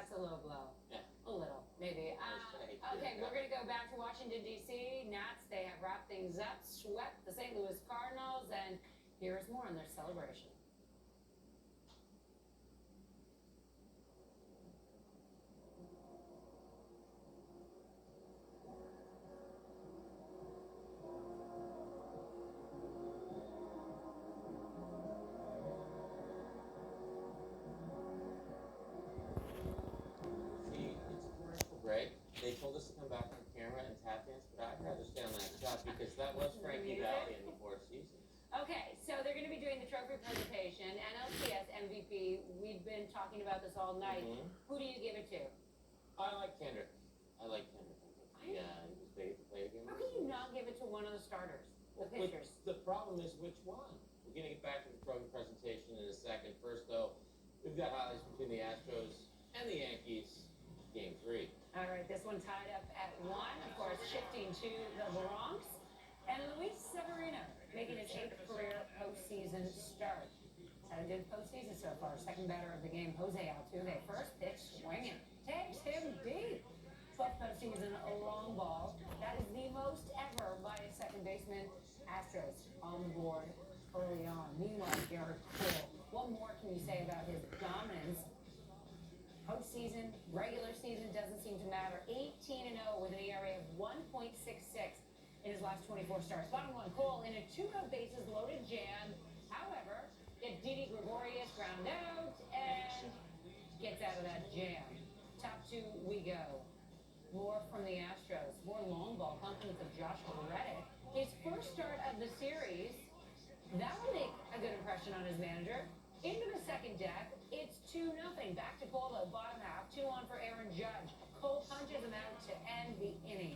That's a low blow. Yeah. A little, maybe. Okay, we're going to go back to Washington, D.C. Nats, they have wrapped things up, swept the St. Louis Cardinals, and here's more on their celebration. See, it's a commercial break. They told us to come back on camera and tap dance, but I'd rather stay on that shot because that was Frankie Valli in the Four Seasons. Okay, so they're going to be doing the trophy presentation, NLCS MVP. We've been talking about this all night. Who do you give it to? I like Kendrick. I like Kendrick. Yeah, he was big at the play again. How can you not give it to one of the starters, the pitchers? The problem is which one? We're going to get back to the trophy presentation in a second. First, though, we've got highlights between the Astros and the Yankees. Game 3. All right, this one tied up at 1. Of course, shifting to the Bronx. And Luis Severino making his 8th career postseason start. He's had a good postseason so far. Second batter of the game, Jose Altuve. First pitch swinging. Takes him deep. 12th postseason, a long ball. That is the most ever by a second baseman. Astros on the board early on. Meanwhile, Garrett Cole. What more can you say about his dominance? Postseason, regular season, doesn't seem to matter. 18-0 with an ERA of 1.66 in his last 24 starts. Bottom one, Cole in a 2-out bases loaded jam. However, gets Didi Gregorius ground out and gets out of that jam. Top 2 we go. More from the Astros. More long ball compliments of Joshua Reddick. His first start of the series. That will make a good impression on his manager. Into the second deck, it's 2-0. Back to Cole, though, bottom half. 2 on for Aaron Judge. Cole punches him out to end the inning.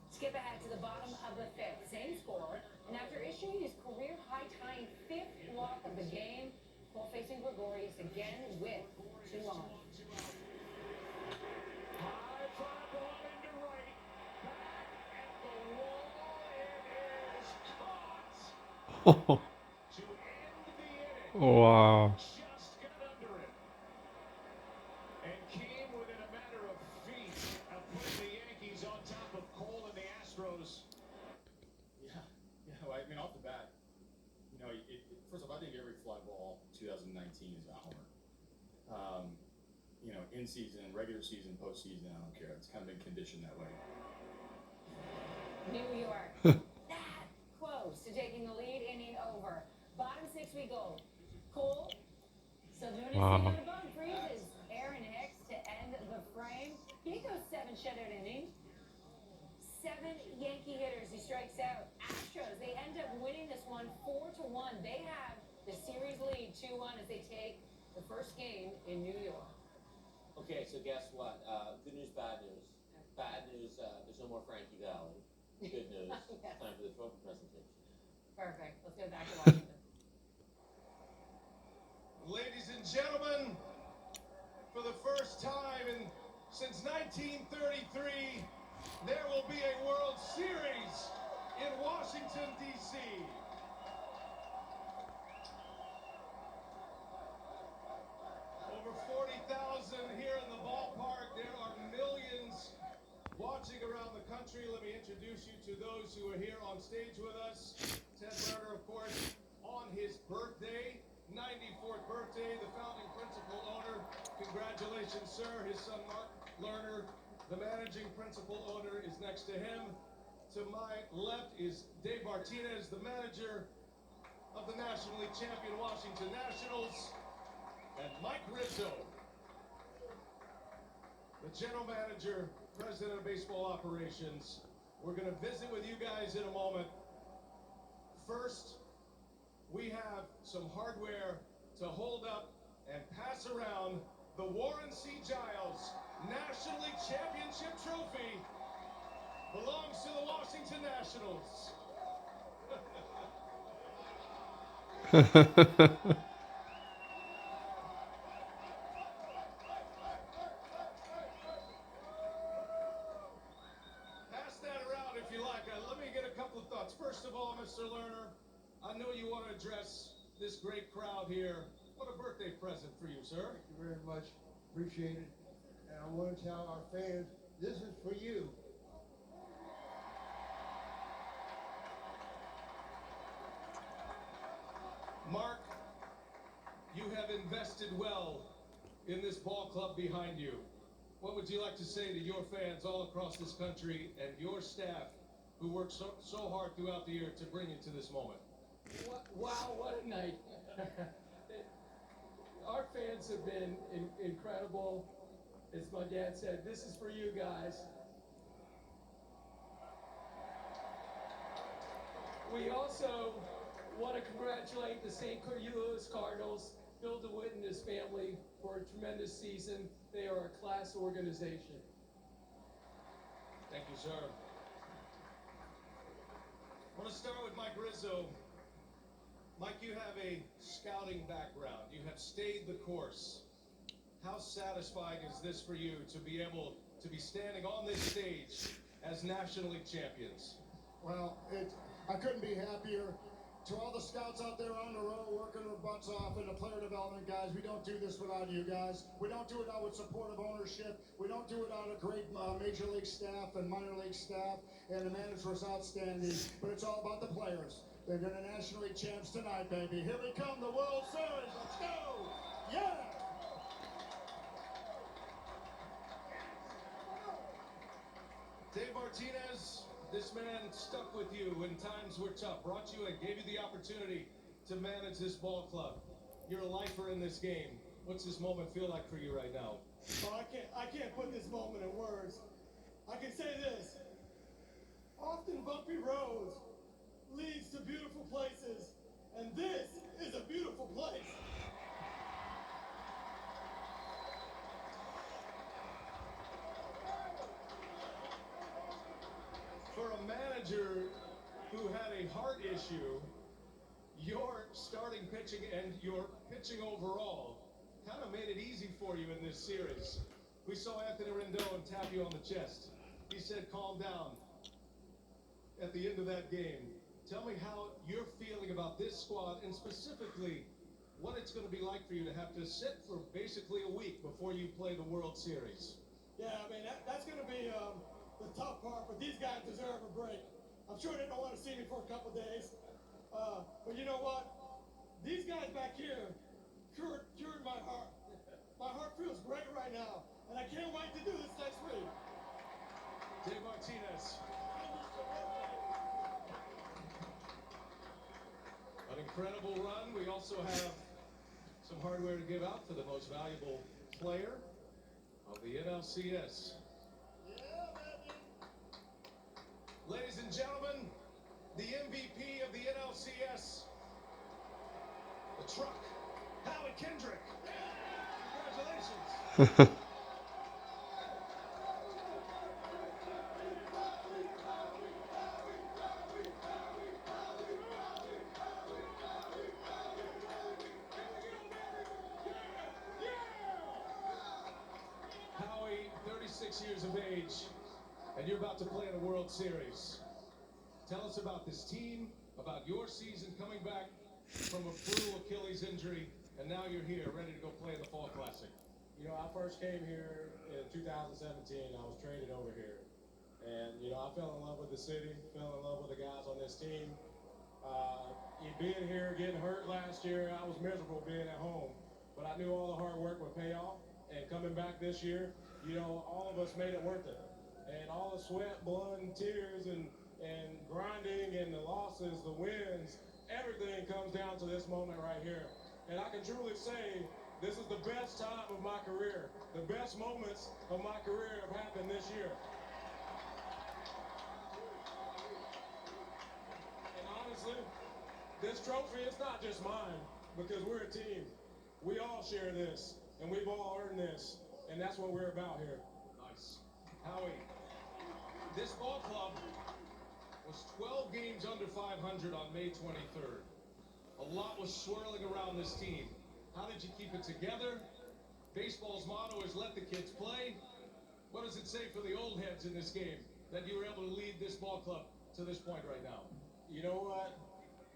Skip ahead to the bottom of the 5th. Same score. And after issuing his career high-tying 5th walk of the game, Cole facing Gregorius again with 2 on. High fly ball into right. Back at the wall. It is caught. To end the inning. Wow. Just got under it. And came within a matter of feet of putting the Yankees on top of Cole and the Astros. Yeah, well, I mean, off the bat, you know, first off, I think every fly ball 2019 is a homer. You know, in season, regular season, postseason, I don't care. It's kind of been conditioned that way. New York. That close to taking the lead, inning over. Bottom 6 we go. Cole, still doing his thing on the bone, freezes. Aaron Hicks to end the frame. He goes 7 shutout innings. 7 Yankee hitters. He strikes out. Astros, they end up winning this one 4-1. They have the series lead 2-1 as they take the first game in New York. Okay, so guess what? Good news, bad news. Bad news, there's no more Frankie Valli. Good news, Yes. time for the trophy presentation. Perfect. Let's go back to Washington. Ladies and gentlemen, for the first time since 1933, there will be a World Series in Washington, D.C. Over 40,000 here in the ballpark. There are millions watching around the country. Let me introduce you to those who are here on stage with us. Ted Lerner, of course, on his birthday, 94th birthday, the founding principal owner. Congratulations, sir. His son, Mark Lerner, the managing principal owner, is next to him. To my left is Dave Martinez, the manager of the National League champion Washington Nationals. And Mike Rizzo, the general manager, president of baseball operations. We're going to visit with you guys in a moment. First, we have some hardware to hold up and pass around. The Warren C. Giles National League Championship Trophy belongs to the Washington Nationals. Pass that around if you like. Let me get a couple of thoughts. First of all, Mr. Lerner, I know you want to address this great crowd here. What a birthday present for you, sir. Thank you very much. Appreciate it. and I want to tell our fans, this is for you. Mark, you have invested well in this ball club behind you. What would you like to say to your fans all across this country and your staff who worked so hard throughout the year to bring you to this moment? Wow, what a night. Our fans have been incredible. As my dad said, this is for you guys. We also want to congratulate the St. Louis Cardinals, Bill DeWitt and his family for a tremendous season. They are a class organization. Thank you, sir. I want to start with Mike Rizzo. Mike, you have a scouting background. You have stayed the course. How satisfying is this for you to be able to be standing on this stage as National League champions? Well, I couldn't be happier. To all the scouts out there on the road working their butts off, and the player development guys, we don't do this without you guys. We don't do it out with supportive ownership. We don't do it out of great major league staff and minor league staff, and the manager's outstanding. But it's all about the players. They're going to National League champs tonight, baby. Here we come, the World Series. Let's go! Yeah! Dave Martinez, this man stuck with you when times were tough, brought you and gave you the opportunity to manage this ball club. You're a lifer in this game. What's this moment feel like for you right now? Oh, I can't put this moment in words. I can say this. Often bumpy roads leads to beautiful places, and this is a beautiful place. For a manager who had a heart issue, your starting pitching and your pitching overall kind of made it easy for you in this series. We saw Anthony Rendon tap you on the chest. He said, calm down at the end of that game. Tell me how you're feeling about this squad and specifically what it's going to be like for you to have to sit for basically a week before you play the World Series. Yeah, I mean, that's going to be the tough part, but these guys deserve a break. I'm sure they don't want to see me for a couple days. But you know what? These guys back here cured my heart. My heart feels great right now, and I can't wait to do this next week. Dave Martinez. An incredible run. We also have some hardware to give out for the most valuable player of the NLCS. Yeah, baby. Ladies and gentlemen, the MVP of the NLCS, the truck, Howie Kendrick. Congratulations. Howie, 36 years of age, and you're about to play in a World Series. Tell us about this team, about your season coming back from a brutal Achilles injury, and now you're here, ready to go play in the Fall Classic. You know, I first came here in 2017. I was traded over here. And, you know, I fell in love with the city, fell in love with the guys on this team. Being here, getting hurt last year, I was miserable being at home. But I knew all the hard work would pay off. And coming back this year, you know, all of us made it worth it. And all the sweat, blood, and tears, and grinding, and the losses, the wins, everything comes down to this moment right here. And I can truly say this is the best time of my career. The best moments of my career have happened this year. And honestly, this trophy is not just mine, because we're a team. We all share this, and we've all earned this, and that's what we're about here. Nice. Howie, this ball club was 12 games under 500 on May 23rd. A lot was swirling around this team. How did you keep it together? Baseball's motto is let the kids play. What does it say for the old heads in this game that you were able to lead this ball club to this point right now? You know what?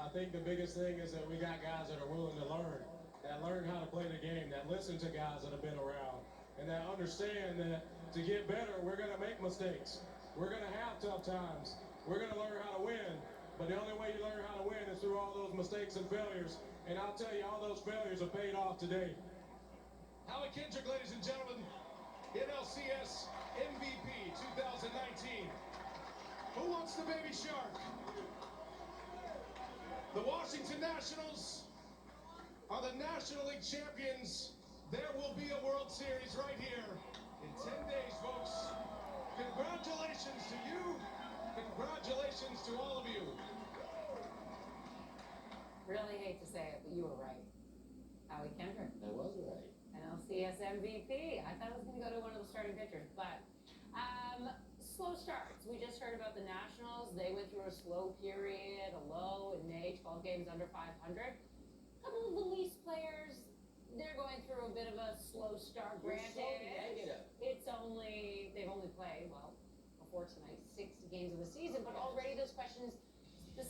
I think the biggest thing is that we got guys that are willing to learn, that learn how to play the game, that listen to guys that have been around. and that understand that to get better, we're going to make mistakes. We're going to have tough times. We're going to learn how to win. But the only way you learn how to win is through all those mistakes and failures. And I'll tell you, all those failures are paid off today. Howie Kendrick, ladies and gentlemen, NLCS MVP 2019. Who wants the baby shark? The Washington Nationals are the National League champions. There will be a World Series right here in 10 days, folks. Congratulations to you. Congratulations to all of you. Really hate to say it, but you were right. Howie Kendrick, I was right. NLCS MVP. I thought it was going to go to one of the starting pitchers, but slow starts. We just heard about the Nationals. They went through a slow period, a low in May, 12 games under 500. A couple of the Leafs players, they're going through a bit of a slow start. You're Granted, so negative. they've only played, well, before tonight, 6 games of the season, but already those questions specific